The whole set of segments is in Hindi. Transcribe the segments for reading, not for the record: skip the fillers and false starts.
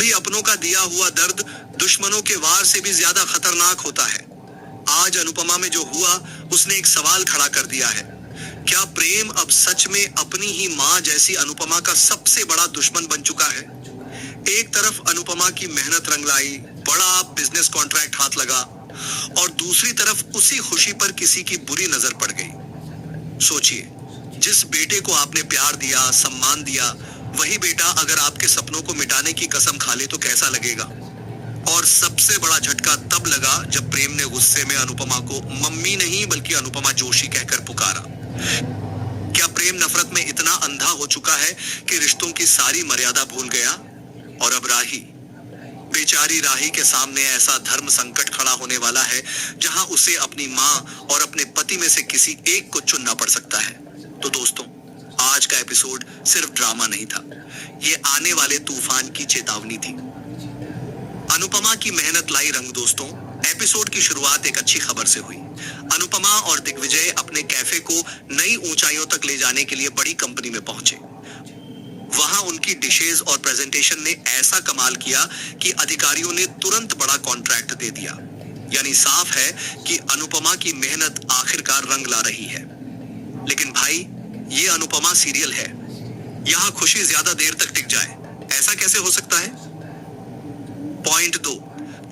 कभी अपनों का दिया हुआ दर्द दुश्मनों के वार से भी ज्यादा खतरनाक होता है। आज अनुपमा में जो हुआ, उसने एक सवाल खड़ा कर दिया है। क्या प्रेम अब सच में अपनी ही माँ जैसी अनुपमा का सबसे बड़ा दुश्मन बन चुका है? एक तरफ अनुपमा की मेहनत रंग लाई, बड़ा बिजनेस कॉन्ट्रैक्ट हाथ लगा, और दूसरी तरफ उसी खुशी पर किसी की बुरी नजर पड़ गई। सोचिए, जिस बेटे को आपने प्यार दिया, सम्मान दिया, वही बेटा अगर आपके सपनों को मिटाने की कसम खा ले तो कैसा लगेगा? और सबसे बड़ा झटका तब लगा जब प्रेम ने गुस्से में अनुपमा को मम्मी नहीं बल्कि अनुपमा जोशी कहकर पुकारा। क्या प्रेम नफरत में इतना अंधा हो चुका है कि रिश्तों की सारी मर्यादा भूल गया? और अब राही, बेचारी राही के सामने ऐसा धर्म संकट खड़ा होने वाला है जहां उसे अपनी मां और अपने पति में से किसी एक को चुनना पड़ सकता है। तो दोस्तों, आज का एपिसोड सिर्फ ड्रामा नहीं था, ये आने वाले तूफान की चेतावनी थी। अनुपमा की मेहनत लाई रंग। दोस्तों, एपिसोड की शुरुआत एक अच्छी खबर से हुई। अनुपमा और दिग्विजय अपने कैफे को नई ऊंचाइयों तक ले जाने के लिए बड़ी कंपनी में पहुंचे। वहां उनकी डिशेज और प्रेजेंटेशन ने ऐसा कमाल किया कि अधिकारियों ने तुरंत बड़ा कॉन्ट्रैक्ट दे दिया। यानी साफ है कि अनुपमा की मेहनत आखिरकार रंग ला रही है। लेकिन भाई, ये अनुपमा सीरियल है, यहाँ खुशी ज्यादा देर तक टिक जाए, ऐसा कैसे हो सकता है? पॉइंट 2,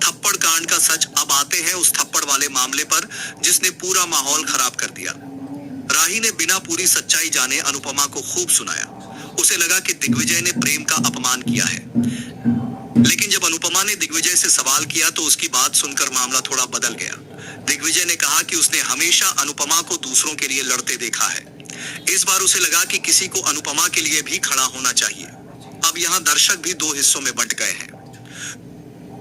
थप्पड़ कांड का सच। अब आते हैं उस थप्पड़ वाले मामले पर जिसने पूरा माहौल खराब कर दिया। राही ने बिना पूरी सच्चाई जाने अनुपमा को खूब सुनाया। उसे लगा कि दिग्विजय ने प्रेम का अपमान किया है। लेकिन जब अनुपमा ने दिग्विजय से सवाल किया तो उसकी बात सुनकर मामला थोड़ा बदल गया। दिग्विजय ने कहा कि उसने हमेशा अनुपमा को दूसरों के लिए लड़ते देखा है। इस बार उसे लगा कि किसी को अनुपमा के लिए भी खड़ा होना चाहिए। अब यहाँ दर्शक भी दो हिस्सों में बंट गए हैं।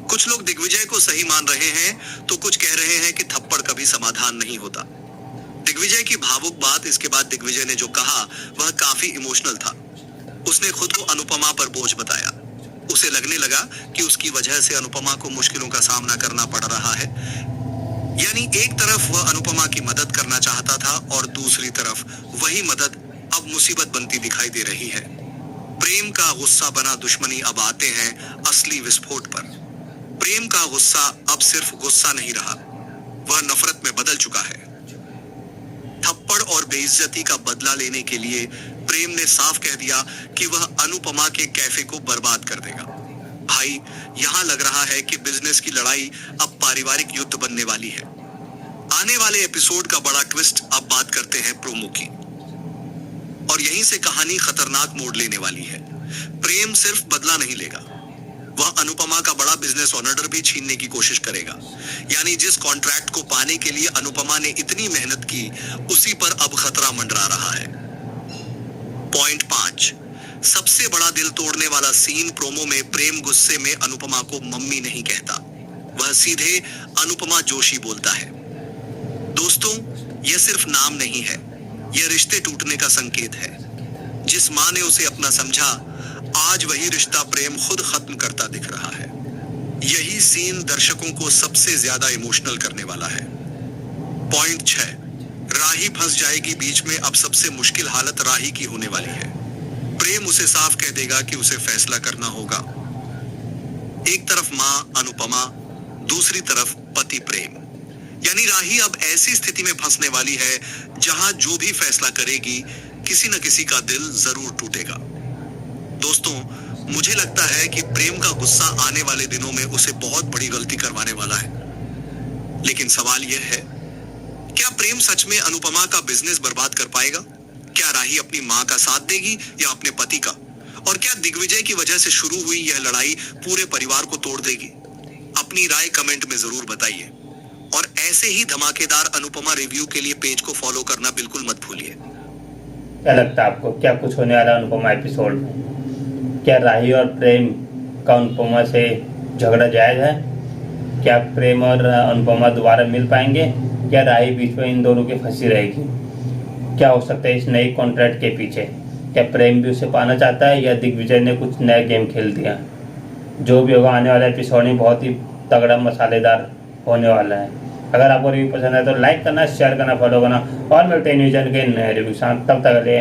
कुछ लोग दिग्विजय को सही मान रहे हैं तो कुछ कह रहे हैं कि थप्पड़ कभी समाधान नहीं होता। दिग्विजय की भावुक बात, इसके बाद दिग्विजय ने जो कहा वह काफी इमोशनल था। उसने खुद को अनुपमा पर बोझ बताया। उसे लगने लगा कि उसकी वजह से अनुपमा को मुश्किलों का सामना करना पड़ रहा है। यानी एक तरफ वह अनुपमा की मदद करना चाहता था और दूसरी तरफ वही मदद अब मुसीबत बनती दिखाई दे रही है। प्रेम का गुस्सा बना दुश्मनी। अब आते हैं असली विस्फोट पर। प्रेम का गुस्सा अब सिर्फ गुस्सा नहीं रहा, वह नफरत में बदल चुका है। थप्पड़ और बेइज्जती का बदला लेने के लिए प्रेम ने साफ कह दिया कि वह अनुपमा के कैफे को बर्बाद कर देगा। भाई, यहां लग रहा है कि बिजनेस की लड़ाई अब पारिवारिक युद्ध बनने वाली है। आने वाले एपिसोड का बड़ा ट्विस्ट। अब बात करते हैं प्रोमो की, और यहीं से कहानी खतरनाक मोड़ लेने वाली है। प्रेम सिर्फ बदला नहीं लेगा, वह अनुपमा का बड़ा बिजनेस ऑर्डर भी छीनने की कोशिश करेगा। यानी जिस कॉन्ट्रैक्ट को पाने के लिए अनुपमा ने इतनी मेहनत की, उसी पर अब खतरा मंडरा रहा है। पॉइंट 5, सबसे बड़ा दिल तोड़ने वाला सीन। प्रोमो में प्रेम गुस्से में अनुपमा को मम्मी नहीं कहता, वह सीधे अनुपमा जोशी बोलता है। दोस्तों, यह सिर्फ नाम नहीं है, यह रिश्ते टूटने का संकेत है। जिस माँ ने उसे अपना समझा, आज वही रिश्ता प्रेम खुद खत्म करता दिख रहा है। यही सीन दर्शकों को सबसे ज्यादा इमोशनल करने वाला है। पॉइंट 6, राही फंस जाएगी बीच में। अब सबसे मुश्किल हालत राही की होने वाली है। प्रेम उसे साफ कह देगा कि उसे फैसला करना होगा। एक तरफ माँ अनुपमा, दूसरी तरफ पति प्रेम। यानी राही अब ऐसी स्थिति में फंसने वाली है जहां जो भी फैसला करेगी, किसी न किसी का दिल जरूर टूटेगा। दोस्तों, मुझे लगता है कि प्रेम का गुस्सा आने वाले दिनों में उसे बहुत बड़ी गलती करवाने वाला है। लेकिन सवाल यह है, क्या प्रेम सच में अनुपमा का बिजनेस बर्बाद कर पाएगा? क्या राही अपनी मां का साथ देगी या अपने पति का? और क्या दिग्विजय की वजह से शुरू हुई यह लड़ाई पूरे परिवार को तोड़ देगी? अपनी राय कमेंट में जरूर बताइए। और ऐसे ही धमाकेदार अनुपमा रिव्यू के लिए पेज को फॉलो करना बिल्कुल मत भूलिए। क्या लगता है आपको, क्या कुछ होने वाला अनुपमा एपिसोड में? क्या राही और प्रेम का अनुपमा से झगड़ा जायज है? क्या प्रेम और अनुपमा दोबारा मिल पाएंगे? क्या राही बीच में इन दोनों की फंसी रहेगी? क्या हो सकता है इस नई कॉन्ट्रैक्ट के पीछे? क्या प्रेम भी उसे पाना चाहता है या दिग्विजय ने कुछ नया गेम खेल दिया? जो भी होगा, आने वाला एपिसोड में बहुत ही तगड़ा मसालेदार होने वाला है। अगर आपको रिव्यू पसंद है तो लाइक करना, शेयर करना, फॉलो करना, और मिलते हैं न्यूज़ के नए रिव्यू साथ। तब तक के लिए